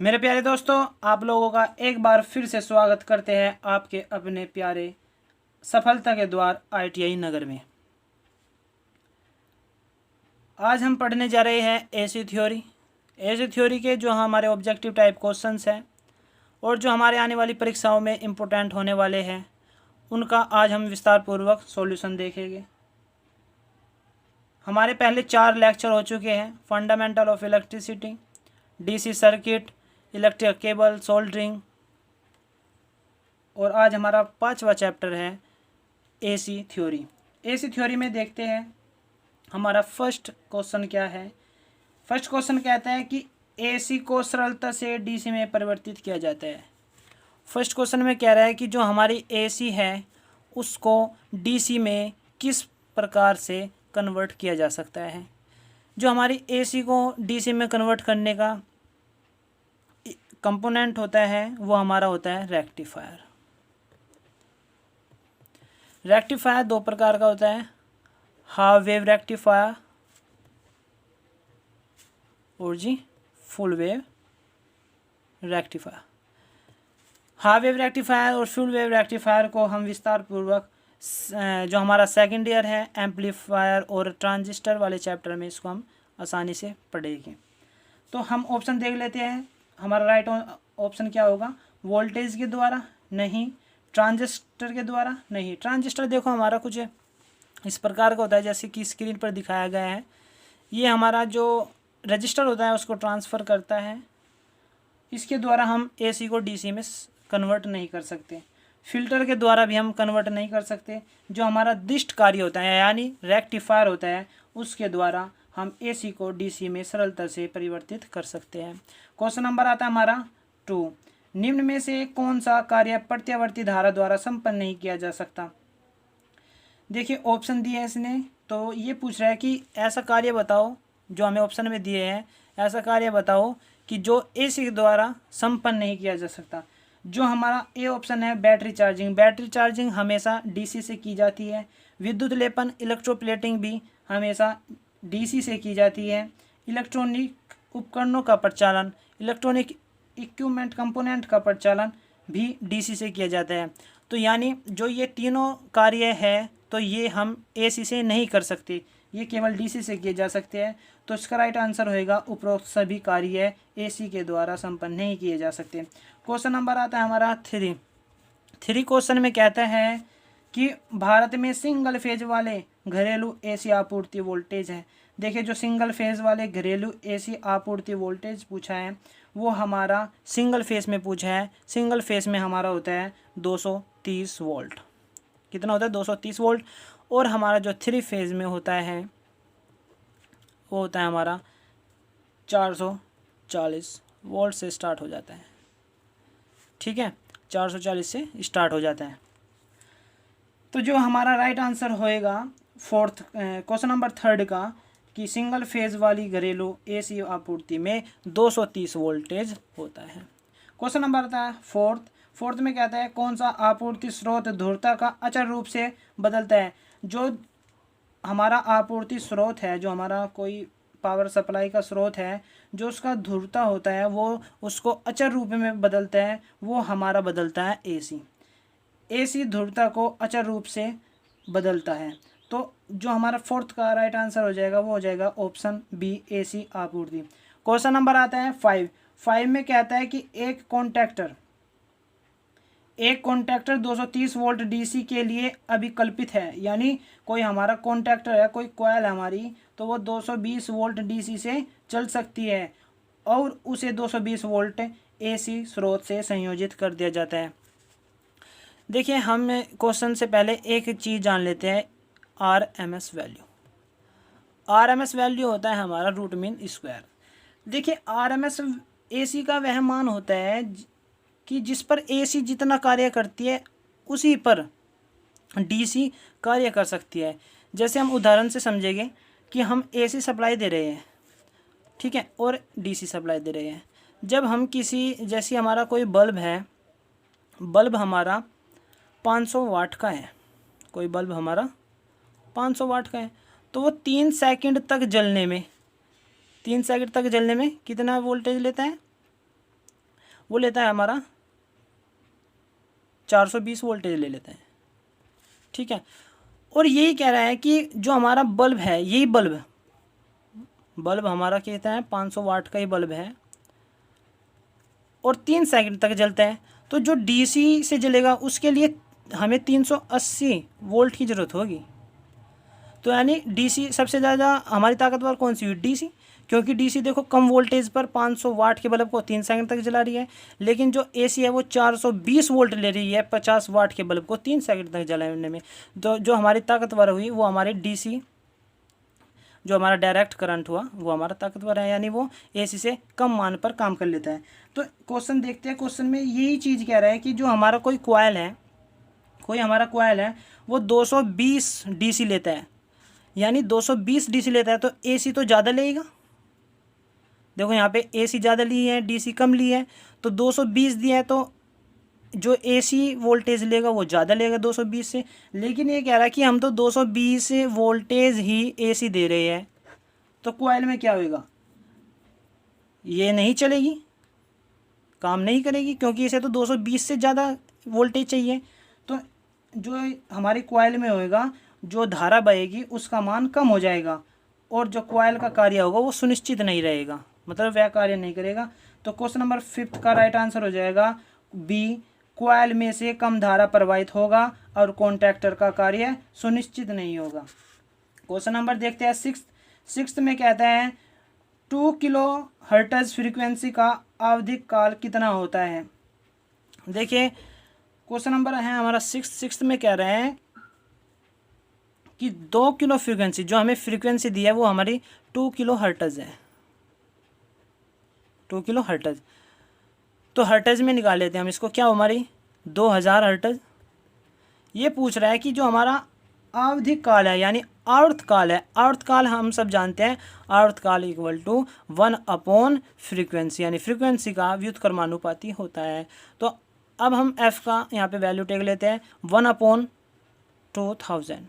मेरे प्यारे दोस्तों, आप लोगों का एक बार फिर से स्वागत करते हैं आपके अपने प्यारे सफलता के द्वार ITI नगर में। आज हम पढ़ने जा रहे हैं एसी थ्योरी के जो हमारे ऑब्जेक्टिव टाइप क्वेश्चंस हैं और जो हमारे आने वाली परीक्षाओं में इम्पोर्टेंट होने वाले हैं, उनका आज हम विस्तार पूर्वक सॉल्यूशन देखेंगे। हमारे पहले 4 लेक्चर हो चुके हैं। Fundamental of electricity, DC circuit, electric cable, soldering, और आज हमारा 5वां चैप्टर है एसी थ्योरी में देखते हैं हमारा फर्स्ट क्वेश्चन क्या है। फर्स्ट क्वेश्चन कहता है कि एसी को सरलता से DC में परिवर्तित किया जाता है। फर्स्ट क्वेश्चन में कह रहा है कि जो हमारी एसी है उसको DC में किस प्रकार से कन्वर्ट किया जा सकता है। जो हमारी एसी को DC में कन्वर्ट करने का कंपोनेंट होता है वो हमारा होता है रेक्टिफायर। रेक्टिफायर 2 प्रकार का होता है, हाफ वेव रेक्टिफायर और full wave rectifier. Half wave rectifier और फुल वेव रेक्टिफायर को हम विस्तार पूर्वक जो हमारा सेकेंड ईयर है एम्पलीफायर और ट्रांजिस्टर वाले चैप्टर में इसको हम आसानी से पढ़ेंगे। तो हम ऑप्शन देख लेते हैं। हमारा राइट ऑप्शन क्या होगा? वोल्टेज के द्वारा नहीं, ट्रांजिस्टर के द्वारा नहीं। ट्रांजिस्टर देखो हमारा कुछ इस प्रकार का होता है जैसे कि स्क्रीन पर दिखाया गया है। ये हमारा जो रजिस्टर होता है उसको ट्रांसफ़र करता है। इसके द्वारा हम एसी को DC में कन्वर्ट नहीं कर सकते। फिल्टर के द्वारा भी हम कन्वर्ट नहीं कर सकते। जो हमारा दिष्ट कार्य होता है यानी रेक्टिफायर होता है उसके द्वारा हम एसी को DC में सरलता से परिवर्तित कर सकते हैं। क्वेश्चन नंबर आता है हमारा 2। निम्न में से कौन सा कार्य प्रत्यावर्ती धारा द्वारा संपन्न नहीं किया जा सकता? देखिए ऑप्शन दिए हैं इसने, तो ये पूछ रहा है कि ऐसा कार्य बताओ, जो हमें ऑप्शन में दिए हैं ऐसा कार्य बताओ कि जो एसी के द्वारा संपन्न नहीं किया जा सकता। जो हमारा ए ऑप्शन है बैटरी चार्जिंग। बैटरी चार्जिंग हमेशा DC से की जाती है। विद्युत लेपन इलेक्ट्रोप्लेटिंग भी हमेशा DC से की जाती है। इलेक्ट्रॉनिक उपकरणों का प्रचालन, इलेक्ट्रॉनिक इक्विपमेंट कंपोनेंट का प्रचालन भी DC से किया जाता है। तो यानी जो ये तीनों कार्य है तो ये हम AC से नहीं कर सकते, ये केवल DC से किए जा सकते हैं। तो इसका राइट आंसर होएगा उपरोक्त सभी कार्य AC के द्वारा संपन्न नहीं किए जा सकते। क्वेश्चन नंबर आता है हमारा 3। क्वेश्चन में कहता है कि भारत में सिंगल फेज वाले घरेलू AC आपूर्ति वोल्टेज है। देखिए जो सिंगल फेज वाले घरेलू AC आपूर्ति वोल्टेज पूछा है वो हमारा सिंगल फेज में पूछा है। सिंगल फेज में हमारा होता है 230 वोल्ट। कितना होता है? 230 वोल्ट। और हमारा जो 3 फेज में होता है वो होता है हमारा 440 वोल्ट से स्टार्ट हो जाता है। ठीक है, 440 से स्टार्ट हो जाता है। तो जो हमारा राइट आंसर होएगा क्वेश्चन नंबर 3 का कि सिंगल फेज वाली घरेलू AC आपूर्ति में 230 वोल्टेज होता है। क्वेश्चन नंबर आता है 4 में कहता है कौन सा आपूर्ति स्रोत ध्रुवता का अचल रूप से बदलता है? जो हमारा आपूर्ति स्रोत है, जो हमारा कोई पावर सप्लाई का स्रोत है, जो उसका ध्रुवता होता है वो उसको अचल रूप में बदलता है, वो हमारा बदलता है AC ध्रुवता को अचल रूप से बदलता है। तो जो हमारा 4 का राइट आंसर हो जाएगा वो हो जाएगा ऑप्शन B AC आपूर्ति। क्वेश्चन नंबर आता है 5 में कहता है कि एक कॉन्टैक्टर 230 वोल्ट DC के लिए अभिकल्पित है। यानी कोई हमारा कॉन्टैक्टर है, कोई कॉइल है हमारी, तो वो 220 वोल्ट DC से चल सकती है और उसे 220 वोल्ट AC स्रोत से संयोजित कर दिया जाता है। देखिए हम क्वेश्चन से पहले एक चीज़ जान लेते हैं, RMS वैल्यू। RMS वैल्यू होता है हमारा रूट मीन स्क्वायर। देखिए RMS AC का वह मान होता है कि जिस पर AC जितना कार्य करती है उसी पर DC कार्य कर सकती है। जैसे हम उदाहरण से समझेंगे कि हम AC सप्लाई दे रहे हैं, ठीक है, और DC सप्लाई दे रहे हैं। जब हम जैसे हमारा कोई बल्ब है, बल्ब हमारा 500 वाट का है, कोई बल्ब हमारा 500 वाट का है, तो वो 3 सेकंड तक जलने में कितना वोल्टेज लेता है? वो लेता है हमारा 420 वोल्टेज ले लेता है, ठीक है। और यही कह रहा है कि जो हमारा बल्ब है, यही बल्ब हमारा कहता है 500 वाट का ही बल्ब है और 3 सेकंड तक जलता है। तो जो डीसी से जलेगा उसके लिए हमें 380 वोल्ट की ज़रूरत होगी। तो यानी डीसी सबसे ज़्यादा हमारी ताकतवर कौन सी हुई, डीसी, क्योंकि डीसी देखो कम वोल्टेज पर 500 वाट के बल्ब को 3 सेकंड तक जला रही है, लेकिन जो एसी है वो 420 वोल्ट ले रही है 50 वाट के बल्ब को 3 सेकंड तक जलाने में। तो जो हमारी ताकतवर हुई वो हमारी डीसी, जो हमारा डायरेक्ट करंट हुआ वो हमारा ताकतवर है, यानी वो एसी से कम मान पर काम कर लेता है। तो क्वेश्चन देखते हैं, क्वेश्चन में यही चीज़ कह रहा है कि जो हमारा कोई कॉइल है वो 220 डीसी लेता है, यानी 220 डीसी लेता है, तो एसी तो ज़्यादा लेगा। देखो यहाँ पे एसी ज़्यादा ली है, डीसी कम ली है, तो 220 दिया है, तो जो एसी वोल्टेज लेगा वो ज़्यादा लेगा 220 से। लेकिन ये कह रहा है कि हम तो 220 वोल्टेज ही एसी दे रहे हैं, तो कॉइल में क्या होगा, ये नहीं चलेगी, काम नहीं करेगी, क्योंकि इसे तो 220 से ज़्यादा वोल्टेज चाहिए। तो जो हमारी कॉइल में होएगा, जो धारा बहेगी उसका मान कम हो जाएगा और जो कॉइल का कार्य होगा वो सुनिश्चित नहीं रहेगा, मतलब वह कार्य नहीं करेगा। तो क्वेश्चन नंबर 5 का राइट आंसर हो जाएगा बी, कॉइल में से कम धारा प्रवाहित होगा और कॉन्टैक्टर का कार्य सुनिश्चित नहीं होगा। क्वेश्चन नंबर देखते हैं 6 में कहता है 2 किलो हर्ट्ज फ्रीक्वेंसी का आवधिक काल कितना होता है। देखिए क्वेश्चन नंबर है हमारा 6 में कह रहे हैं कि 2 किलो फ्रीक्वेंसी, जो हमें फ्रीक्वेंसी दी है वो हमारी 2 किलो हर्ट्ज है, 2 किलो हर्ट्ज। तो हर्ट्ज में निकाल लेते हैं हम इसको, क्या हमारी 2000 हर्ट्ज। ये पूछ रहा है कि जो हमारा आवधिक काल है, यानी आवर्तकाल है, आवर्तकाल हम सब जानते हैं, आवर्तकाल इक्वल टू 1 फ्रीक्वेंसी, यानी फ्रीक्वेंसी का व्युत्क्रमानुपाती होता है। तो अब हम f का यहाँ पे वैल्यू टेक लेते हैं 1/2000।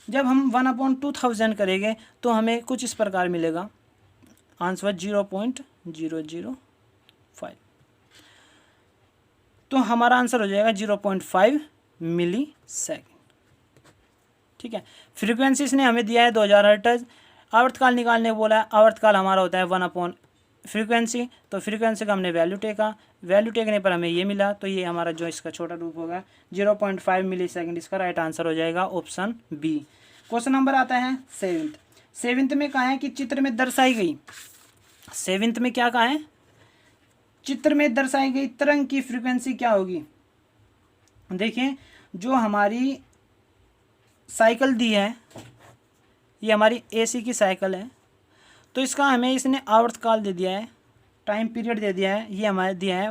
जब हम 1/2000 करेंगे तो हमें कुछ इस प्रकार मिलेगा, आंसर 0.005। तो हमारा आंसर हो जाएगा 0.5 मिली सेकेंड, ठीक है। फ्रीक्वेंसी इसने हमें दिया है 2000 हर्ट्ज, आवर्तकाल निकालने बोला है, आवर्तकाल हमारा होता है 1 फ्रीक्वेंसी। तो फ्रीक्वेंसी का हमने वैल्यू टेका, वैल्यू टेकने पर हमें ये मिला, तो ये हमारा जो इसका छोटा रूप होगा 0.5 मिली सेकेंड, इसका राइट आंसर हो जाएगा ऑप्शन बी। क्वेश्चन नंबर आता है 7 में कहा है कि चित्र में दर्शाई गई, 7 में क्या कहा है, चित्र में दर्शाई गई तरंग की फ्रीक्वेंसी क्या होगी। देखें जो हमारी साइकिल दी है ये हमारी एसी की साइकिल है, तो इसका हमें इसने आवर्तकाल दे दिया है, टाइम पीरियड दे दिया है, ये हमारे दिया है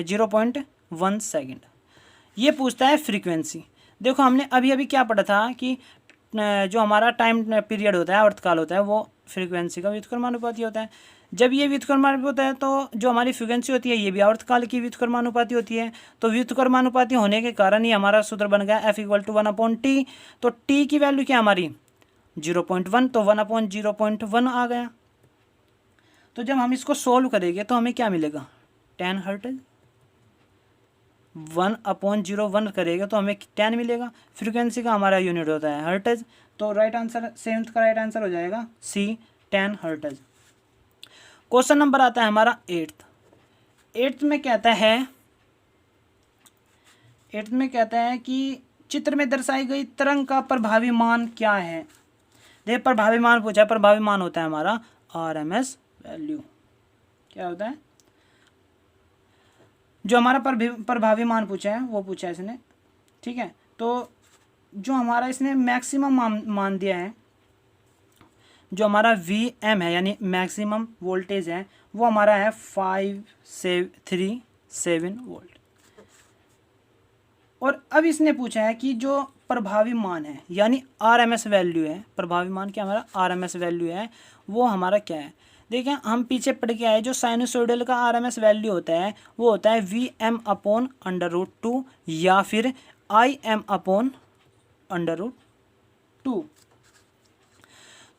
0.1 सेकेंड। ये पूछता है फ्रीक्वेंसी। देखो हमने अभी अभी क्या पढ़ा था कि जो हमारा टाइम पीरियड होता है, आवर्तकाल होता है, वो फ्रीक्वेंसी का व्युत्क्रमानुपाती होता है। जब ये व्युत्क्रमानुपाती होता है तो जो हमारी फ्रीक्वेंसी होती है ये भी आवर्तकाल की व्युत्क्रमानुपाती होती है। तो व्युत्क्रमानुपाती होने के कारण ही हमारा सूत्र बन गया F = 1/t। तो t की वैल्यू क्या हमारी 0.1, तो 1/0.1 आ गया। तो जब हम इसको सोल्व करेंगे तो हमें क्या मिलेगा 10 हर्ट्ज, 1/01 करेगा तो हमें 10 मिलेगा। फ्रीक्वेंसी का हमारा यूनिट होता है हर्ट्ज। तो राइट आंसर 7 का राइट आंसर हो जाएगा सी, 10 हर्ट्ज। क्वेश्चन नंबर आता है हमारा 8 में कहता है कि चित्र में दर्शाई गई तरंग का प्रभावी मान क्या है। देख प्रभावी मान पूछा है, प्रभावी मान होता है हमारा RMS वैल्यू। क्या होता है, जो हमारा प्रभावी मान पूछा है वो पूछा है इसने, ठीक है। तो जो हमारा इसने मैक्सिमम मान दिया है, जो हमारा VM है यानी मैक्सिमम वोल्टेज है, वो हमारा है 537 वोल्ट। और अब इसने पूछा है कि जो प्रभावी मान है यानी RMS वैल्यू है, प्रभावी मान क्या हमारा RMS वैल्यू है, वो हमारा क्या है। देखिए हम पीछे पढ़ के आए, जो साइनसोइडल का RMS वैल्यू होता है वो होता है VM/√2 या फिर IM/√2।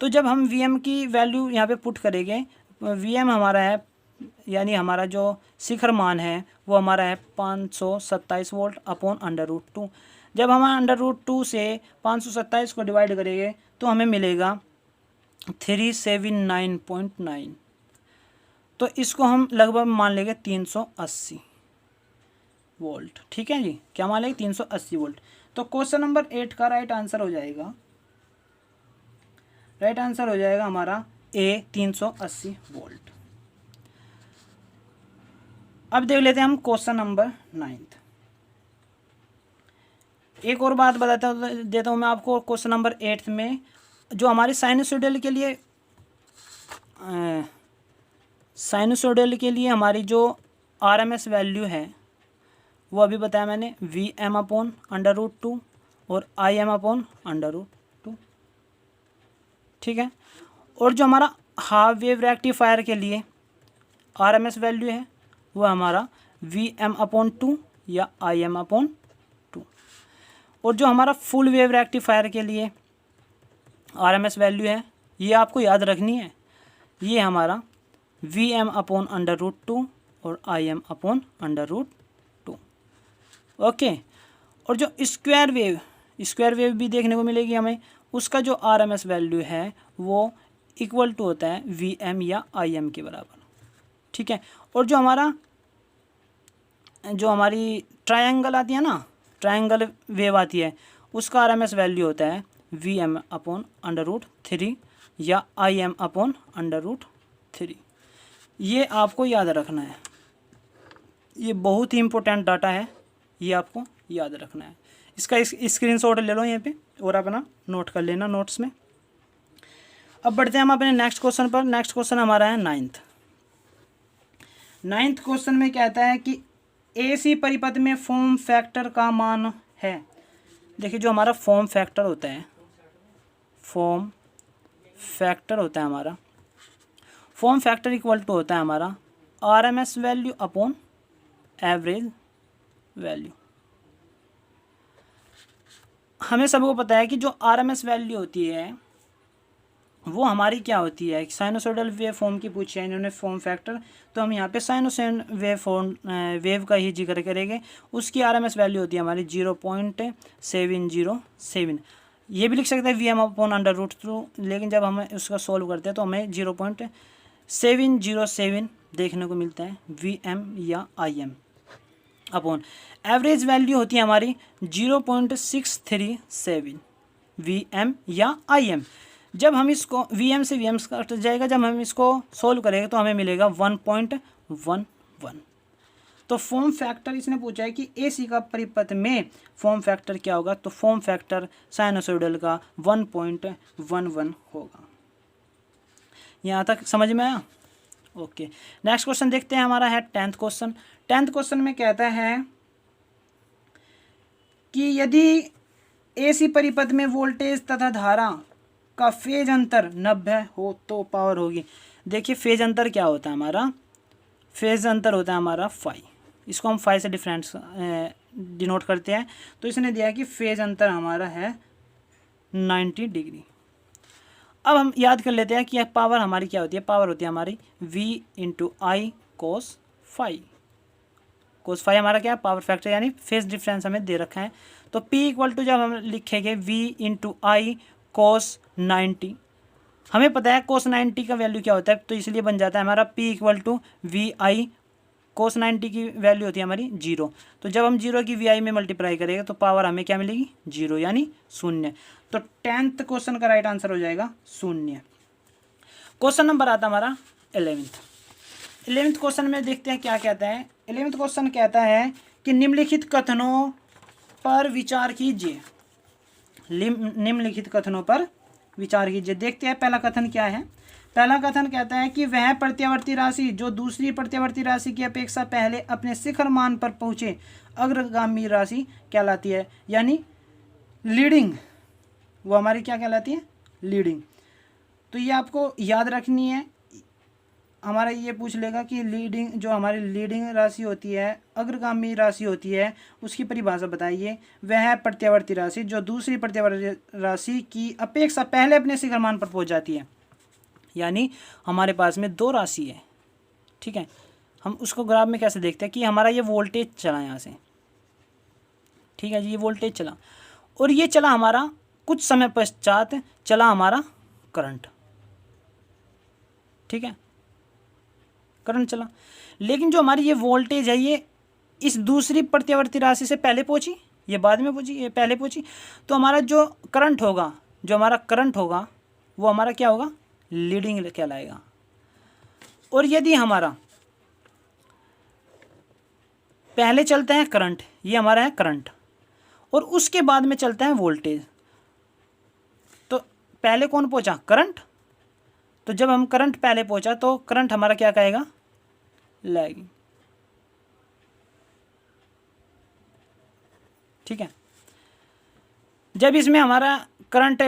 तो जब हम VM की वैल्यू यहाँ पे पुट करेंगे, VM हमारा है यानी हमारा जो शिखर मान है वो हमारा है 527 वोल्ट अपॉन √2। जब हम √2 से 527 को डिवाइड करेंगे तो हमें मिलेगा 379.9। तो इसको हम लगभग मान लेंगे 380 वोल्ट। ठीक है जी, क्या मान लेंगे 380 वोल्ट। तो क्वेश्चन नंबर 8 का राइट आंसर हो जाएगा हमारा ए 380 वोल्ट। अब देख लेते हैं हम क्वेश्चन नंबर 9। एक और बात बताता देता हूँ मैं आपको। क्वेश्चन नंबर 8 में जो हमारी साइनसोइडल के लिए हमारी जो RMS वैल्यू है वो अभी बताया मैंने, Vm/√2 और Im/√2। ठीक है। और जो हमारा हाफ वेव रेक्टिफायर के लिए RMS वैल्यू है वो हमारा Vm/2 या Im/2। और जो हमारा फुल वेव रेक्टिफायर के लिए RMS वैल्यू है ये आपको याद रखनी है, ये हमारा Vm/√2 और Im/√2। ओके। और जो स्क्वायर वेव भी देखने को मिलेगी हमें, उसका जो RMS वैल्यू है वो इक्वल टू होता है Vm या Im के बराबर। ठीक है। और जो हमारी ट्रायंगल आती है ना, ट्रायंगल वेव आती है, उसका RMS वैल्यू होता है Vm/√3 या Im/√3। ये आपको याद रखना है, ये बहुत ही इम्पोर्टेंट डाटा है, ये आपको याद रखना है। इसका स्क्रीनशॉट ले लो यहाँ पे और अपना नोट कर लेना नोट्स में। अब बढ़ते हैं हम अपने नेक्स्ट क्वेश्चन पर। नेक्स्ट क्वेश्चन हमारा है 9th क्वेश्चन में कहता है कि AC परिपथ में फॉर्म फैक्टर का मान है। देखिए जो हमारा फॉर्म फैक्टर होता है हमारा फॉर्म फैक्टर इक्वल टू होता है हमारा RMS value upon average value. हमें सबको पता है कि जो RMS वैल्यू होती है वो हमारी क्या होती है, साइनोसॉइडल वेव फॉर्म की पूछी है इन्होंने फॉर्म फैक्टर, तो हम यहाँ पे साइनोसॉइडल वेव का ही जिक्र करेंगे। उसकी RMS वैल्यू होती है हमारी 0.707। ये भी लिख सकते हैं Vm/√2, लेकिन जब हम उसका सॉल्व करते हैं तो हमें 0.707 देखने को मिलता है Vm या Im अपॉन एवरेज वैल्यू होती है हमारी 0.637 Vm या Im। जब हम इसको Vm से Vm कट जाएगा, जब हम इसको सोल्व करेंगे तो हमें मिलेगा 1.11। तो फॉर्म फैक्टर इसने पूछा है कि AC का परिपथ में फॉर्म फैक्टर क्या होगा, तो फॉर्म फैक्टर साइनोसॉइडल का 1.11 होगा। यहाँ तक समझ में आया? ओके। नेक्स्ट क्वेश्चन देखते हैं, हमारा है 10th क्वेश्चन। 10th क्वेश्चन में कहता है कि यदि AC परिपथ में वोल्टेज तथा धारा का फेज अंतर 90 हो तो पावर होगी। देखिए फेज अंतर क्या होता है हमारा, फेज अंतर होता है हमारा फाई, इसको हम फाई से डिफरेंस डिनोट करते हैं। तो इसने दिया कि फेज अंतर हमारा है 90 डिग्री। अब हम याद कर लेते हैं कि पावर हमारी क्या होती है, पावर होती है हमारी V/I cos phi. cos phi हमारा क्या है, पावर फैक्टर यानी फेज डिफरेंस हमें दे रखा है। तो P इक्वल टू जब हम लिखेंगे V/I cos 90, हमें पता है cos 90 का वैल्यू क्या होता है, तो इसलिए बन जाता है हमारा P equal to VI cos 90 की वैल्यू होती है हमारी 0। तो जब हम 0 की VI में मल्टीप्लाई करेंगे तो पावर हमें क्या मिलेगी, 0 यानी 0। तो 10th क्वेश्चन का राइट आंसर हो जाएगा 0। क्वेश्चन नंबर आता हमारा 11th क्वेश्चन में देखते हैं क्या कहता है। 11th क्वेश्चन कहता है कि निम्नलिखित कथनों पर विचार कीजिए। निम्नलिखित कथनों पर विचार कीजिए। देखते हैं पहला कथन क्या है। पहला कथन कहता है कि वह प्रत्यावर्ती राशि जो दूसरी प्रत्यावर्ती राशि की अपेक्षा पहले अपने शिखर मान पर पहुंचे अग्रगामी राशि कहलाती है, यानी लीडिंग, वो हमारी क्या कहलाती है, लीडिंग। तो ये आपको याद रखनी है। हमारा ये पूछ लेगा कि लीडिंग, जो हमारी लीडिंग राशि होती है, अग्रगामी राशि होती है, उसकी परिभाषा बताइए। वह प्रत्यावर्ती राशि जो दूसरी प्रत्यावर्ती राशि की अपेक्षा पहले अपने शिखर मान पर पहुंच जाती है, यानी हमारे पास में दो राशि है, ठीक है, हम उसको ग्राफ में कैसे देखते हैं कि हमारा ये वोल्टेज चला यहाँ से, ठीक है जी, ये वोल्टेज चला और ये चला हमारा कुछ समय पश्चात चला हमारा करंट, ठीक है, करंट चला। लेकिन जो हमारी ये वोल्टेज है ये इस दूसरी प्रत्यावर्ती राशि से पहले पहुंची, ये बाद में पहुंची, ये पहले पहुंची, तो हमारा जो करंट होगा, जो हमारा करंट होगा वो हमारा क्या होगा, लीडिंग कहलाएगा। और यदि हमारा पहले चलता है करंट, ये हमारा है करंट, और उसके बाद में चलता है वोल्टेज, तो पहले कौन पहुंचा, करंट, तो जब हम करंट पहले पहुंचा तो करंट हमारा क्या कहेगा, लैगिंग, ठीक है। जब इसमें हमारा करंट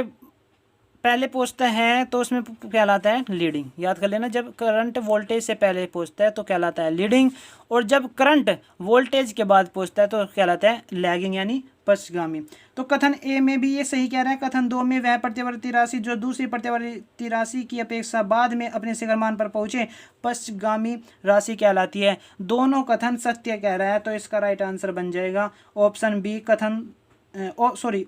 पहले पहुंचता है तो उसमें कहलाता है लीडिंग, याद कर लेना, जब करंट वोल्टेज से पहले पहुंचता है तो कहलाता है लीडिंग, और जब करंट वोल्टेज के बाद पहुंचता है तो कहलाता है लैगिंग यानी पश्चगामी। तो कथन ए में भी ये सही कह रहा है। कथन दो में वह प्रत्यावर्ती राशि जो दूसरी प्रत्यावर्ती राशि की अपेक्षा बाद में अपने शिखर मान पर पहुंचे पश्चगामी राशि कहलाती है। दोनों कथन सत्य कह रहा है, तो इसका राइट आंसर बन जाएगा ऑप्शन बी,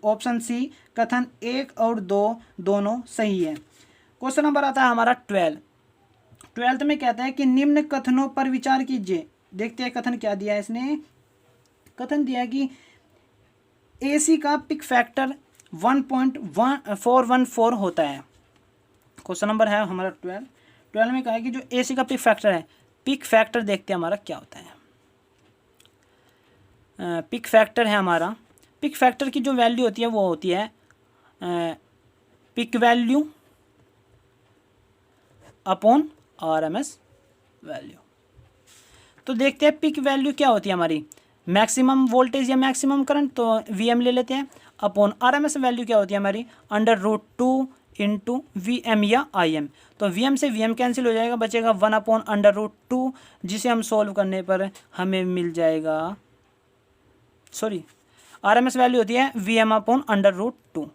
ऑप्शन सी, कथन 1 और 2 दोनों सही है। क्वेश्चन नंबर आता है हमारा 12th में कहता है कि निम्न कथनों पर विचार कीजिए। देखते हैं कथन क्या दिया है इसने। कथन दिया है कि एसी का पिक फैक्टर 1.414 होता है। क्वेश्चन नंबर है हमारा 12 में कहा है कि जो एसी का पिक फैक्टर है, पिक फैक्टर देखते हैं हमारा क्या होता है। पिक फैक्टर है हमारा, पिक फैक्टर की जो वैल्यू होती है वो होती है peak value upon RMS value. तो देखते हैं पिक वैल्यू क्या होती है हमारी, मैक्सिमम वोल्टेज या मैक्सिमम करंट, तो वीएम ले लेते हैं, अपॉन आरएमएस वैल्यू क्या होती है हमारी, √2 इंटू वीएम या आईएम। तो वीएम से वीएम कैंसिल हो जाएगा, बचेगा 1/√2, जिसे हम सोल्व करने पर हमें मिल जाएगा, आरएमएस वैल्यू होती है वीएम अपॉन √2,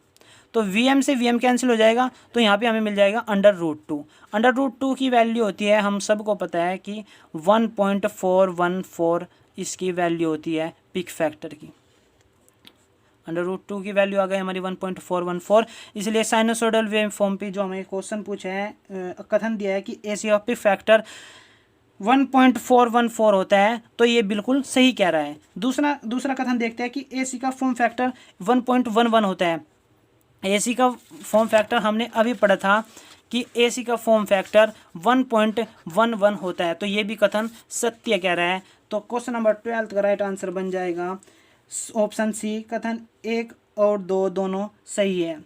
तो वीएम से वीएम कैंसिल हो जाएगा, तो यहाँ पे हमें मिल जाएगा √2। √2 की वैल्यू होती है, हम सबको पता है कि 1.414 इसकी वैल्यू होती है पिक फैक्टर की। √2 की वैल्यू आ गई हमारी 1.414, इसलिए साइनोसोडल वेव फॉर्म पे जो हमें क्वेश्चन पूछा है, कथन दिया है कि एसी ऑफ पिक फैक्टर 1.414 होता है, तो ये बिल्कुल सही कह रहा है। दूसरा कथन देखते हैं कि एसी का फॉर्म फैक्टर 1.11 होता है। एसी का फॉर्म फैक्टर हमने अभी पढ़ा था कि एसी का फॉर्म फैक्टर 1.11 होता है, तो ये भी कथन सत्य कह रहा है। तो क्वेश्चन नंबर 12 का राइट आंसर बन जाएगा ऑप्शन सी, कथन 1 और 2 दोनों सही है।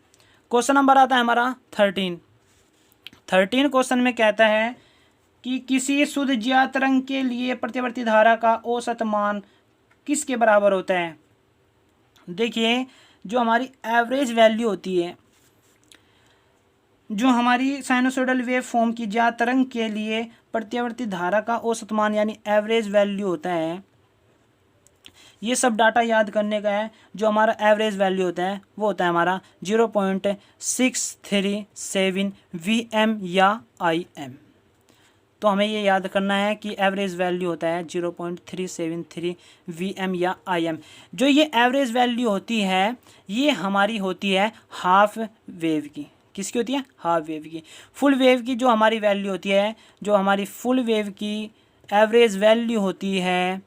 क्वेश्चन नंबर आता है हमारा 13 क्वेश्चन में कहता है कि किसी शुद्ध ज्यात तरंग के लिए प्रतिवर्ती धारा का औसत मान किसके बराबर होता है। देखिए, जो हमारी एवरेज वैल्यू होती है, जो हमारी साइनोसोडल वेव फॉर्म की ज्यात तरंग के लिए प्रतिवर्ती धारा का औसत मान यानी एवरेज वैल्यू होता है, ये सब डाटा याद करने का है। जो हमारा एवरेज वैल्यू होता है वो होता है हमारा 0.637 वीएम या आईएम। तो हमें ये याद करना है कि एवरेज वैल्यू होता है 0.373 वीएम या आईएम। जो ये एवरेज वैल्यू होती है ये हमारी होती है हाफ वेव की। किसकी होती है? हाफ वेव की। फुल वेव की जो हमारी वैल्यू होती है, जो हमारी फुल वेव की एवरेज वैल्यू होती है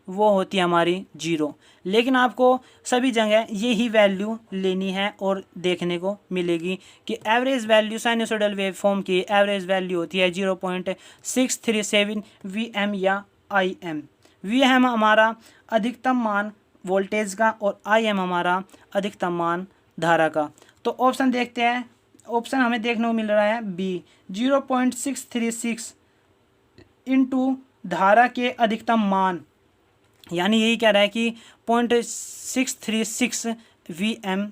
वो होती है हमारी 0। लेकिन आपको सभी जगह यही वैल्यू लेनी है और देखने को मिलेगी कि average value sinusoidal wave form की एवरेज वैल्यू होती है 0.637 वीएम या आईएम। वीएम हमारा अधिकतम मान वोल्टेज का और आईएम हमारा अधिकतम मान धारा का। तो ऑप्शन देखते हैं, ऑप्शन हमें देखने को मिल रहा है बी, 0.636 इंटू धारा के अधिकतम मान, यानी यही कह रहा है कि 0.636 वीएम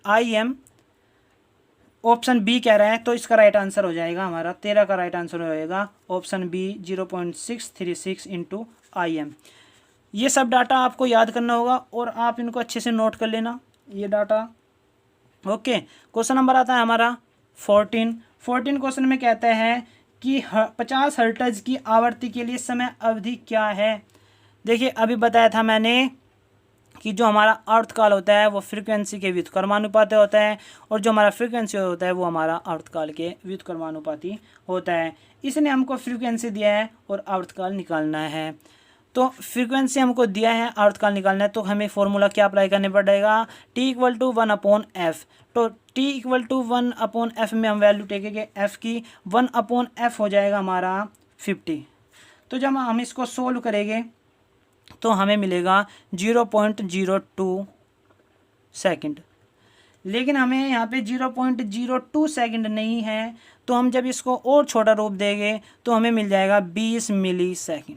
आईएम ऑप्शन बी कह रहा है। तो इसका राइट आंसर हो जाएगा हमारा 13 का राइट आंसर हो जाएगा ऑप्शन बी 0.636 इंटू आईएम। ये सब डाटा आपको याद करना होगा और आप इनको अच्छे से नोट कर लेना ये डाटा। ओके, क्वेश्चन नंबर आता है हमारा 14 क्वेश्चन में कहता है कि 50 हर्ट्ज की आवृत्ति के लिए समय अवधि क्या है। देखिए अभी बताया था मैंने कि जो हमारा आवर्तकाल होता है वो फ्रीक्वेंसी के व्युत्क्रमानुपाती होता है, और जो हमारा फ्रीक्वेंसी होता है वो हमारा आवर्तकाल के व्युत्क्रमानुपाती होता है। इसने हमको फ्रीक्वेंसी दिया है और आवर्तकाल निकालना है। तो फ्रीक्वेंसी हमको दिया है, आवर्तकाल निकालना है, तो हमें फॉर्मूला क्या अप्लाई करने पड़ेगा, T=1/f। तो T=1/f में हम वैल्यू टेकेंगे f की, 1/f हो जाएगा हमारा 50। तो जब हम इसको सोल्व करेंगे तो हमें मिलेगा 0.02 सेकंड। लेकिन हमें यहाँ पे 0.02 सेकंड नहीं है, तो हम जब इसको और छोटा रूप देंगे तो हमें मिल जाएगा 20 मिली सेकंड।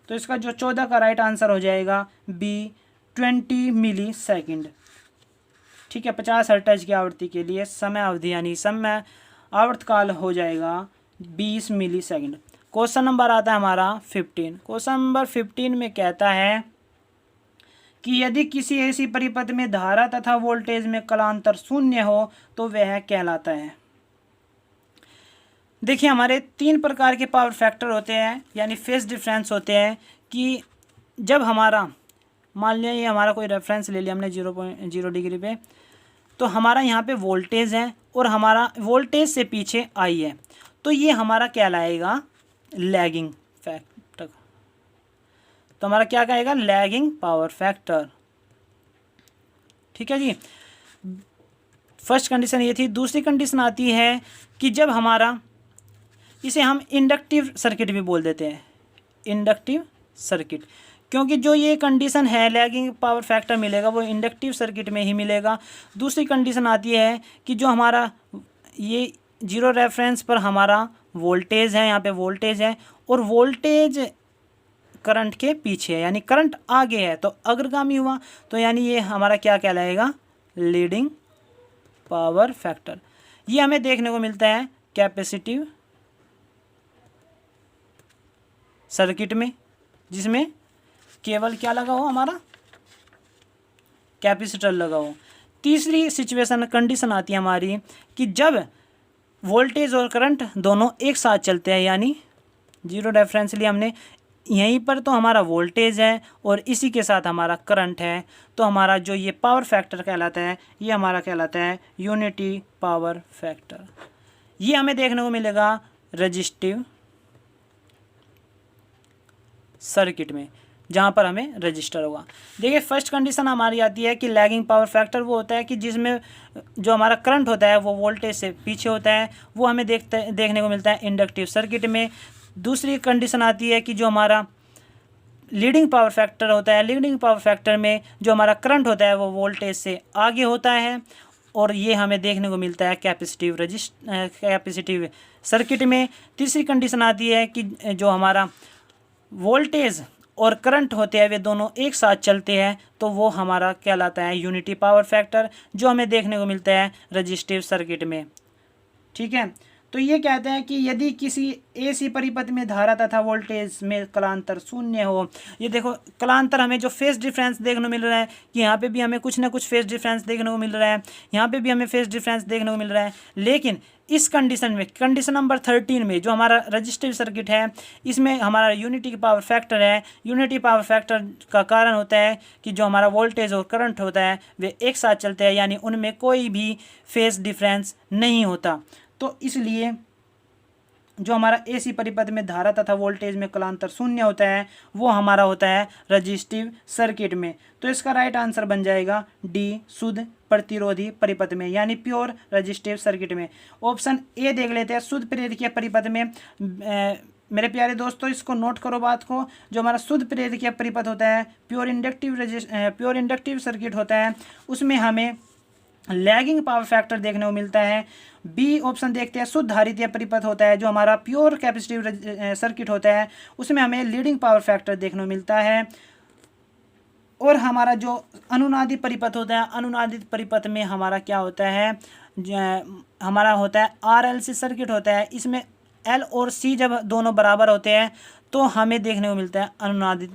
तो इसका जो 14 का राइट आंसर हो जाएगा बी 20 मिली सेकंड। ठीक है, 50 हर्ट्ज की आवृत्ति के लिए समय अवधि यानी समय आवर्तकाल हो जाएगा 20 मिली सेकंड। क्वेश्चन नंबर आता है हमारा 15। क्वेश्चन नंबर 15 में कहता है कि यदि किसी ऐसी परिपथ में धारा तथा वोल्टेज में कलांतर शून्य हो तो वह कहलाता है। देखिए हमारे 3 प्रकार के पावर फैक्टर होते हैं यानी फेज डिफरेंस होते हैं, कि जब हमारा मान लिया ये हमारा कोई रेफरेंस ले लिया हमने 0.0 डिग्री पे, तो हमारा यहाँ पे वोल्टेज है और हमारा वोल्टेज से पीछे आई है, तो ये हमारा कहलाएगा लैगिंग फैक्टर। तो हमारा क्या कहेगा, लैगिंग पावर फैक्टर। ठीक है जी, फर्स्ट कंडीशन ये थी। दूसरी कंडीशन आती है कि जब हमारा, इसे हम इंडक्टिव सर्किट भी बोल देते हैं, इंडक्टिव सर्किट, क्योंकि जो ये कंडीशन है लैगिंग पावर फैक्टर मिलेगा वो इंडक्टिव सर्किट में ही मिलेगा। दूसरी कंडीशन आती है कि जो हमारा ये जीरो रेफरेंस पर हमारा वोल्टेज है, यहाँ पे वोल्टेज है और वोल्टेज करंट के पीछे है, यानी करंट आगे है तो अग्रगामी हुआ, तो यानी ये हमारा क्या कहलाएगा, लीडिंग पावर फैक्टर। ये हमें देखने को मिलता है कैपेसिटिव सर्किट में, जिसमें केवल क्या लगा हो, हमारा कैपेसिटर लगा हो। तीसरी सिचुएशन कंडीशन आती है हमारी कि जब वोल्टेज और करंट दोनों एक साथ चलते हैं, यानी जीरो रेफरेंस लिए हमने, यहीं पर तो हमारा वोल्टेज है और इसी के साथ हमारा करंट है, तो हमारा जो ये पावर फैक्टर कहलाता है ये हमारा कहलाता है यूनिटी पावर फैक्टर। ये हमें देखने को मिलेगा रेजिस्टिव सर्किट में, जहाँ पर हमें रजिस्टर होगा। देखिए फर्स्ट कंडीशन हमारी आती है कि लैगिंग पावर फैक्टर वो होता है कि जिसमें जो हमारा करंट होता है वो वोल्टेज से पीछे होता है, वो हमें देखने को मिलता है इंडक्टिव सर्किट में। दूसरी कंडीशन आती है कि जो हमारा लीडिंग पावर फैक्टर होता है, लीडिंग पावर फैक्टर में जो हमारा करंट होता है वो वोल्टेज से आगे होता है, और ये हमें देखने को मिलता है कैपेसिटिव सर्किट में। तीसरी कंडीशन आती है कि जो हमारा वोल्टेज और करंट होते हैं वे दोनों एक साथ चलते हैं, तो वो हमारा कहलाता है यूनिटी पावर फैक्टर, जो हमें देखने को मिलता है रजिस्टिव सर्किट में। ठीक है, तो ये कहते हैं कि यदि किसी ऐसी परिपथ में धारा तथा वोल्टेज में कलांतर शून्य हो। ये देखो कलांतर हमें जो फेज डिफरेंस देखने को मिल रहा है कि यहाँ पे भी हमें कुछ ना कुछ फेज डिफरेंस देखने को मिल रहा है, यहाँ पे भी हमें फेज डिफरेंस देखने को मिल रहा है, लेकिन इस कंडीशन में, कंडीशन नंबर 13 में जो हमारा रजिस्टिव सर्किट है, इसमें हमारा यूनिटी पावर फैक्टर है। यूनिटी पावर फैक्टर का कारण होता है कि जो हमारा वोल्टेज और करंट होता है वे एक साथ चलते हैं, यानी उनमें कोई भी फेज डिफरेंस नहीं होता। तो इसलिए जो हमारा एसी परिपथ में धारा तथा वोल्टेज में कलांतर शून्य होता है वो हमारा होता है रजिस्टिव सर्किट में। तो इसका राइट आंसर बन जाएगा डी, शुद्ध प्रतिरोधी परिपथ में, यानी प्योर रजिस्टिव सर्किट में। ऑप्शन ए देख लेते हैं, शुद्ध प्रेरकीय परिपथ में। मेरे प्यारे दोस्तों इसको नोट करो बात को, जो हमारा शुद्ध प्रेरकीय परिपथ होता है, प्योर इंडक्टिव सर्किट होता है, उसमें हमें लैगिंग पावर फैक्टर देखने को मिलता है। बी ऑप्शन देखते हैं, शुद्ध धारितीय परिपथ होता है, जो हमारा प्योर कैपेसिटिव सर्किट होता है, उसमें हमें लीडिंग पावर फैक्टर देखने को मिलता है। और हमारा जो अनुनादित परिपथ होता है, अनुनादित परिपथ में हमारा क्या होता है, हमारा होता है आरएलसी सर्किट होता है, इसमें एल और सी जब दोनों बराबर होते हैं तो हमें देखने को मिलता है अनुनादित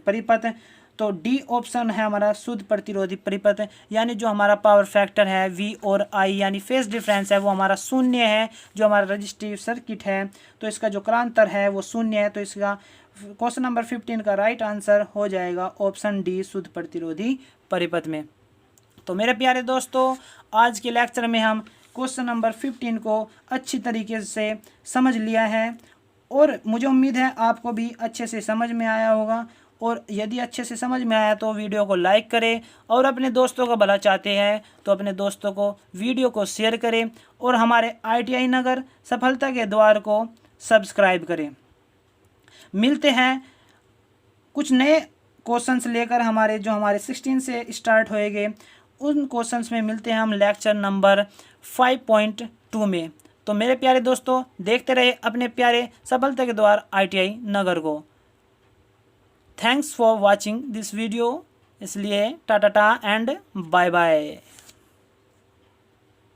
परिपथ। तो डी ऑप्शन है हमारा शुद्ध प्रतिरोधी परिपथ, यानी जो हमारा पावर फैक्टर है V और I यानी फेज डिफरेंस है वो हमारा शून्य है। जो हमारा रजिस्टिव सर्किट है तो इसका जो क्रांतर है वो शून्य है। तो इसका क्वेश्चन नंबर 15 का राइट आंसर हो जाएगा ऑप्शन डी शुद्ध प्रतिरोधी परिपथ में। तो मेरे प्यारे दोस्तों, आज के लेक्चर में हम क्वेश्चन नंबर 15 को अच्छी तरीके से समझ लिया है और मुझे उम्मीद है आपको भी अच्छे से समझ में आया होगा। और यदि अच्छे से समझ में आया तो वीडियो को लाइक करें और अपने दोस्तों का भला चाहते हैं तो अपने दोस्तों को वीडियो को शेयर करें और हमारे ITI नगर सफलता के द्वार को सब्सक्राइब करें। मिलते हैं कुछ नए क्वेश्चंस लेकर, हमारे 16 से स्टार्ट होएंगे उन क्वेश्चंस में मिलते हैं हम लेक्चर नंबर 5.2 में। तो मेरे प्यारे दोस्तों, देखते रहे अपने प्यारे सफलता के द्वार ITI नगर को। Thanks for watching this video. इसलिए टाटा एंड बाय बाय।